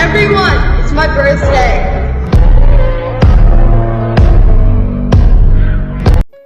Everyone, it's my birthday.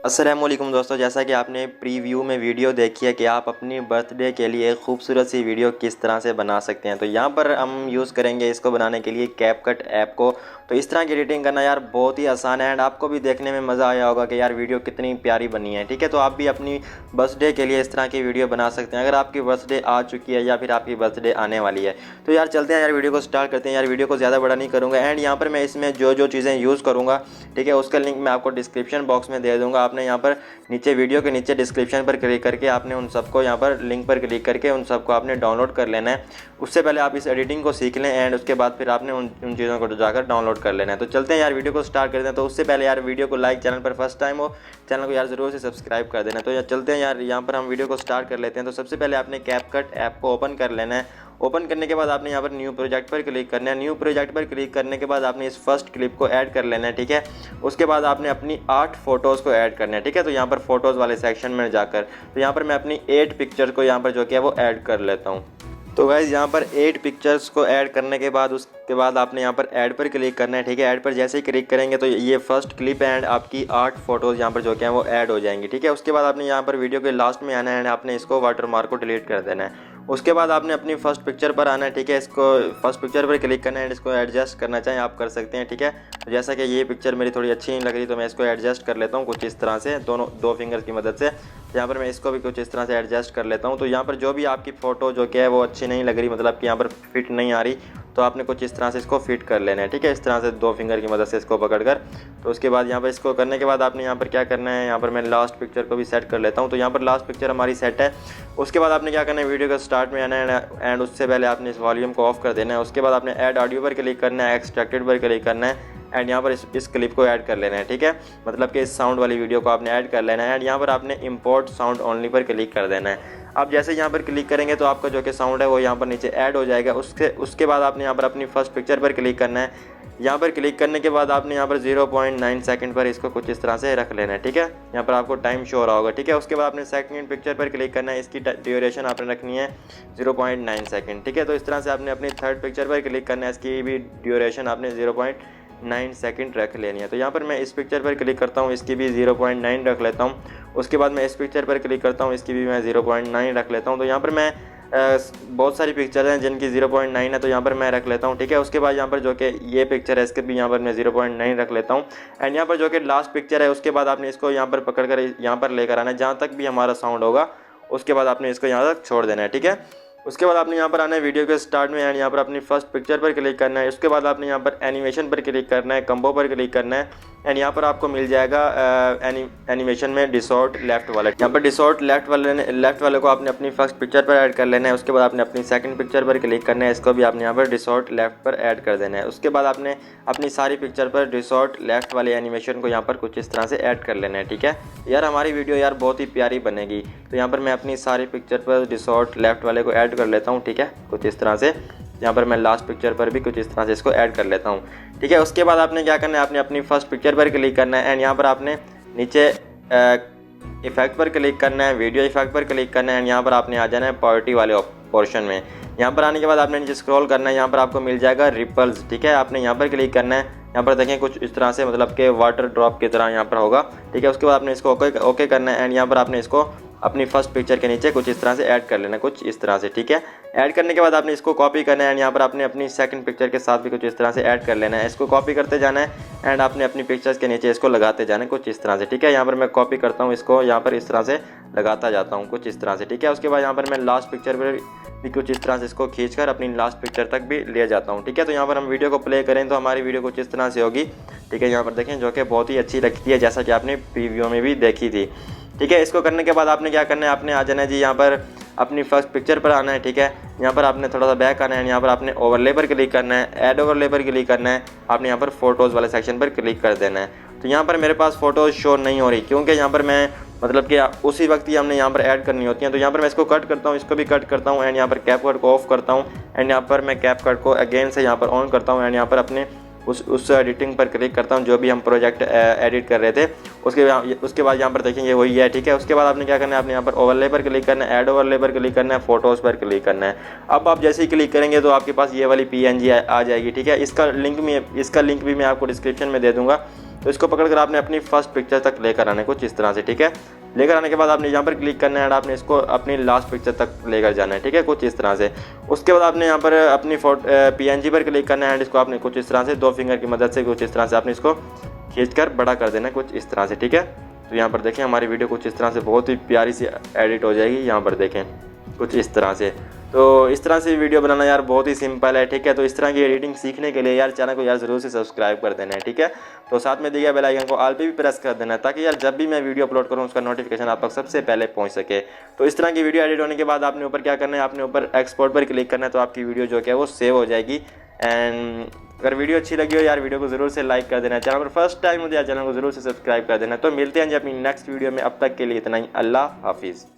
अस्सलामुअलैकुम दोस्तों, जैसा कि आपने प्रीव्यू में वीडियो देखी है कि आप अपनी बर्थडे के लिए एक खूबसूरत सी वीडियो किस तरह से बना सकते हैं। तो यहाँ पर हम यूज़ करेंगे इसको बनाने के लिए कैपकट ऐप को। तो इस तरह की एडिटिंग करना यार बहुत ही आसान है एंड आपको भी देखने में मज़ा आया होगा कि यार वीडियो कितनी प्यारी बनी है। ठीक है, तो आप भी अपनी बर्थडे के लिए इस तरह की वीडियो बना सकते हैं अगर आपकी बर्थडे आ चुकी है या फिर आपकी बर्थडे आने वाली है। तो यार चलते हैं यार, वीडियो को स्टार्ट करते हैं। यार वीडियो को ज़्यादा बड़ा नहीं करूँगा एंड यहाँ पर मैं इसमें जो चीज़ें यूज़ करूँगा, ठीक है, उसका लिंक मैं आपको डिस्क्रिप्शन बॉक्स में दे दूँगा। आपने यहाँ पर नीचे वीडियो के नीचे डिस्क्रिप्शन पर क्लिक करके आपने उन सबको यहाँ पर लिंक पर क्लिक करके उन सबको आपने डाउनलोड कर लेना है। उससे पहले आप इस एडिटिंग को सीख लें एंड उसके बाद फिर आपने उन चीज़ों को जाकर डाउनलोड कर लेना है। तो चलते हैं यार, वीडियो को स्टार्ट करते हैं। तो उससे पहले यार वीडियो को लाइक, चैनल पर फर्स्ट टाइम हो चैनल को यार ज़रूर से सब्सक्राइब कर देना। तो यार चलते हैं यार, यहाँ पर हम वीडियो को स्टार्ट कर लेते हैं। तो सबसे पहले आपने कैपकट ऐप को ओपन कर लेना है। ओपन करने के बाद आपने यहाँ पर न्यू प्रोजेक्ट पर क्लिक करना है। न्यू प्रोजेक्ट पर क्लिक करने के बाद आपने इस फर्स्ट क्लिप को ऐड कर लेना है। ठीक है, उसके बाद आपने अपनी 8 फोटोज़ को ऐड करना है। ठीक है, तो यहाँ पर फोटोज़ वाले सेक्शन में जाकर तो यहाँ पर मैं अपनी 8 पिक्चर को यहाँ पर जो कि है वो ऐड कर लेता हूँ। तो गाइज़ यहाँ पर 8 पिक्चर्स को ऐड करने के बाद उसके बाद आपने यहाँ पर ऐड पर क्लिक करना है। ठीक है, ऐड पर जैसे ही क्लिक करेंगे तो ये फर्स्ट क्लिप एंड आपकी 8 फोटोज़ यहाँ पर जो कि हैं वो ऐड हो जाएंगी। ठीक है, उसके बाद आपने यहाँ पर वीडियो के लास्ट में आना है एंड आपने इसको वाटरमार्क को डिलीट कर देना है। उसके बाद आपने अपनी फर्स्ट पिक्चर पर आना है। ठीक है, इसको फर्स्ट पिक्चर पर क्लिक करना है एंड इसको एडजस्ट करना चाहें आप कर सकते हैं। ठीक है, तो जैसा कि ये पिक्चर मेरी थोड़ी अच्छी नहीं लग रही तो मैं इसको एडजस्ट कर लेता हूँ कुछ इस तरह से, दो फिंगर्स की मदद से। यहाँ पर मैं इसको भी कुछ इस तरह से एडजस्ट कर लेता हूँ। तो यहाँ पर जो भी आपकी फ़ोटो जो कि है वो अच्छी नहीं लग रही, मतलब कि यहाँ पर फिट नहीं आ रही, तो आपने कुछ इस तरह से इसको फिट कर लेना है। ठीक है, इस तरह से 2 फिंगर की मदद से इसको पकड़कर। तो उसके बाद यहाँ पर इसको करने के बाद आपने यहाँ पर क्या करना है, यहाँ पर मैं लास्ट पिक्चर को भी सेट कर लेता हूँ। तो यहाँ पर लास्ट पिक्चर हमारी सेट है। उसके बाद आपने क्या करना है, वीडियो के स्टार्ट में आना है एंड उससे पहले आपने इस वॉल्यूम को ऑफ कर देना है। उसके बाद आपने ऐड ऑडियो पर क्लिक करना है, एक्सट्रैक्टेड पर क्लिक करना है एंड यहाँ पर इस क्लिप को ऐड कर लेना है। ठीक है, मतलब कि इस साउंड वाली वीडियो को आपने ऐड कर लेना है एंड यहाँ पर आपने इंपोर्ट साउंड ओनली पर क्लिक कर देना है। आप जैसे यहाँ पर क्लिक करेंगे तो आपका जो कि साउंड है वो यहाँ पर नीचे ऐड हो जाएगा। उसके बाद आपने यहाँ पर अपनी फर्स्ट पिक्चर पर क्लिक करना है। यहाँ पर क्लिक करने के बाद आपने यहाँ पर 0.9 सेकंड पर इसको कुछ इस तरह से रख लेना है। ठीक है, यहाँ पर आपको टाइम शो हो रहा होगा। ठीक है, उसके बाद आपने सेकंड पिक्चर पर क्लिक करना है, इसकी ड्यूरेशन आपने रखनी है 0.9 सेकंड। ठीक है, तो इस तरह से आपने अपनी थर्ड पिक्चर पर क्लिक करना है, इसकी भी ड्यूरेशन आपने 0.9 सेकंड रख लेनी है। तो यहाँ पर मैं इस पिक्चर पर क्लिक करता हूँ, इसकी भी 0.9 रख लेता हूँ। उसके बाद मैं इस पिक्चर पर क्लिक करता हूँ, इसकी भी मैं 0.9 रख लेता हूँ। तो यहाँ पर मैं बहुत सारी पिक्चर हैं जिनकी 0.9 है, तो यहाँ पर मैं रख लेता हूँ। ठीक है, उसके बाद यहाँ पर जो कि ये पिक्चर है इसके भी यहाँ पर मैं 0.9 रख लेता हूँ एंड यहाँ पर जो कि लास्ट पिक्चर है उसके बाद आपने इसको यहाँ पर पकड़ कर यहाँ पर लेकर आना है, जहाँ तक भी हमारा साउंड होगा उसके बाद आपने इसको यहाँ तक छोड़ देना है। ठीक है, उसके बाद आपने यहाँ पर आना है वीडियो के स्टार्ट में एंड यहाँ पर अपनी फर्स्ट पिक्चर पर क्लिक करना है। उसके बाद आपने यहाँ पर एनिमेशन पर क्लिक करना है, कंबो पर क्लिक करना है एंड यहाँ पर आपको मिल जाएगा एनिमेशन में डिसॉर्ट लेफ्ट वाला। यहाँ पर डिसॉर्ट लेफ्ट वाले को आपने अपनी फर्स्ट पिक्चर पर ऐड कर लेना है। उसके बाद आपने अपनी सेकंड पिक्चर पर क्लिक करना है, इसको भी आपने यहाँ पर डिसॉर्ट लेफ्ट पर ऐड कर देना है। उसके बाद आपने अपनी सारी पिक्चर पर डिसॉर्ट लेफ्ट वाले एनिमेशन को यहाँ पर कुछ इस तरह से ऐड कर लेना है। ठीक है यार, हमारी वीडियो यार बहुत ही प्यारी बनेगी। तो यहाँ पर मैं अपनी सारी पिक्चर पर डिसॉर्ट लेफ्ट वाले को ऐड कर लेता हूँ। ठीक है, कुछ इस तरह से यहाँ पर मैं लास्ट पिक्चर पर भी कुछ इस तरह से इसको ऐड कर लेता हूँ। ठीक है, उसके बाद आपने क्या करना है, आपने अपनी फर्स्ट पिक्चर पर क्लिक करना है एंड यहाँ पर आपने नीचे इफेक्ट पर क्लिक करना है, वीडियो इफेक्ट पर क्लिक करना है एंड यहाँ पर आपने आ जाना है पार्टी वाले पोर्शन में। यहाँ पर आने के बाद आपने नीचे स्क्रॉल करना है, यहाँ पर आपको मिल जाएगा रिपल्स। ठीक है, आपने यहाँ पर क्लिक करना है। यहाँ पर देखें कुछ इस तरह से, मतलब कि वाटर ड्रॉप की तरह यहाँ पर होगा। ठीक है, उसके बाद आपने इसको ओके करना है एंड यहाँ पर आपने इसको अपनी फर्स्ट पिक्चर के नीचे कुछ इस तरह से ऐड कर लेना, कुछ इस तरह से। ठीक है, ऐड करने के बाद आपने इसको कॉपी करना है एंड यहाँ पर आपने अपनी सेकंड पिक्चर के साथ भी कुछ इस तरह से ऐड कर लेना है। इसको कॉपी करते जाना है एंड आपने अपनी पिक्चर्स के नीचे इसको लगाते जाना है कुछ इस तरह से। ठीक है, यहाँ पर मैं कॉपी करता हूँ, इसको यहाँ पर इस तरह से लगाता जाता हूँ कुछ इस तरह से। ठीक है, उसके बाद यहाँ पर मैं लास्ट पिक्चर पर भी कुछ इस तरह से इसको खींचकर अपनी लास्ट पिक्चर तक भी ले जाता हूँ। ठीक है, तो यहाँ पर हम वीडियो को प्ले करें तो हमारी वीडियो कुछ इस तरह से होगी। ठीक है, यहाँ पर देखें जो कि बहुत ही अच्छी लगती है, जैसा कि आपने प्रीव्यू में भी देखी थी। ठीक है, इसको करने के बाद आपने क्या करना है, आपने आ जाना है जी यहाँ पर अपनी फर्स्ट पिक्चर पर आना है। ठीक है, यहाँ पर आपने थोड़ा सा बैक आना है, यहाँ पर आपने ओवरले पर क्लिक करना है, ऐड ओवरले पर क्लिक करना है, आपने यहाँ पर फोटोज़ वाले सेक्शन पर क्लिक कर देना है। तो यहाँ पर मेरे पास फ़ोटोज़ शो नहीं हो रही क्योंकि यहाँ पर मैं मतलब कि उसी वक्त ही हमने यहाँ पर ऐड करनी होती हैं। तो यहाँ पर मैं इसको कट करता हूँ, इसको भी कट करता हूँ एंड यहाँ पर कैपकट को ऑफ करता हूँ एंड यहाँ पर मैं कैपकट को अगेन से यहाँ पर ऑन करता हूँ एंड यहाँ पर अपने उस एडिटिंग पर क्लिक करता हूँ, जो भी हम प्रोजेक्ट एडिट कर रहे थे उसके बाद यहाँ पर देखेंगे वही है, ठीक है। उसके बाद आपने क्या करना है, आपने यहाँ पर ओवरले पर क्लिक करना है, ऐड ओवरले पर क्लिक करना है, फोटोज़ पर क्लिक करना है। अब आप जैसे ही क्लिक करेंगे तो आपके पास ये वाली PNG आ जाएगी, ठीक है। इसका लिंक भी मैं आपको डिस्क्रिप्शन में दे दूँगा। तो इसको पकड़कर आपने अपनी फर्स्ट पिक्चर तक लेकर आना है, कुछ इस तरह से, ठीक है। लेकर आने के बाद आपने यहाँ पर क्लिक करना है और आपने इसको अपनी लास्ट पिक्चर तक लेकर जाना है, ठीक है, कुछ इस तरह से। उसके बाद आपने यहाँ पर अपनी PNG पर क्लिक करना है एंड इसको आपने कुछ इस तरह से 2 फिंगर की मदद से कुछ इस तरह से आपने इसको खींचकर बड़ा कर देना है, कुछ इस तरह से, ठीक है। तो यहाँ पर देखें हमारी वीडियो कुछ इस तरह से बहुत ही प्यारी सी एडिट हो जाएगी, यहाँ पर देखें कुछ इस तरह से। तो इस तरह से वीडियो बनाना यार बहुत ही सिंपल है, ठीक है। तो इस तरह की एडिटिंग सीखने के लिए यार चैनल को यार ज़रूर से सब्सक्राइब कर देना है, ठीक है। तो साथ में दिए गए बेल आइकन को ऑल पे भी प्रेस कर देना है, ताकि यार जब भी मैं वीडियो अपलोड करूँ उसका नोटिफिकेशन आप तक सबसे पहले पहुँच सके। तो इस तरह की वीडियो एडिट होने के बाद आपने ऊपर क्या करना है, आपने ऊपर एक्सपोर्ट पर क्लिक करना है, तो आपकी वीडियो जो है वो सेव हो जाएगी। एंड अगर वीडियो अच्छी लगी हो यार वीडियो को ज़रूर से लाइक कर देना, चैनल पर फर्स्ट टाइम हो तो यार चैनल को ज़रूर से सब्सक्राइब कर देना। तो मिलते हैं जी अपनी नेक्स्ट वीडियो में, अब तक के लिए इतना ही, अल्लाह हाफिज़।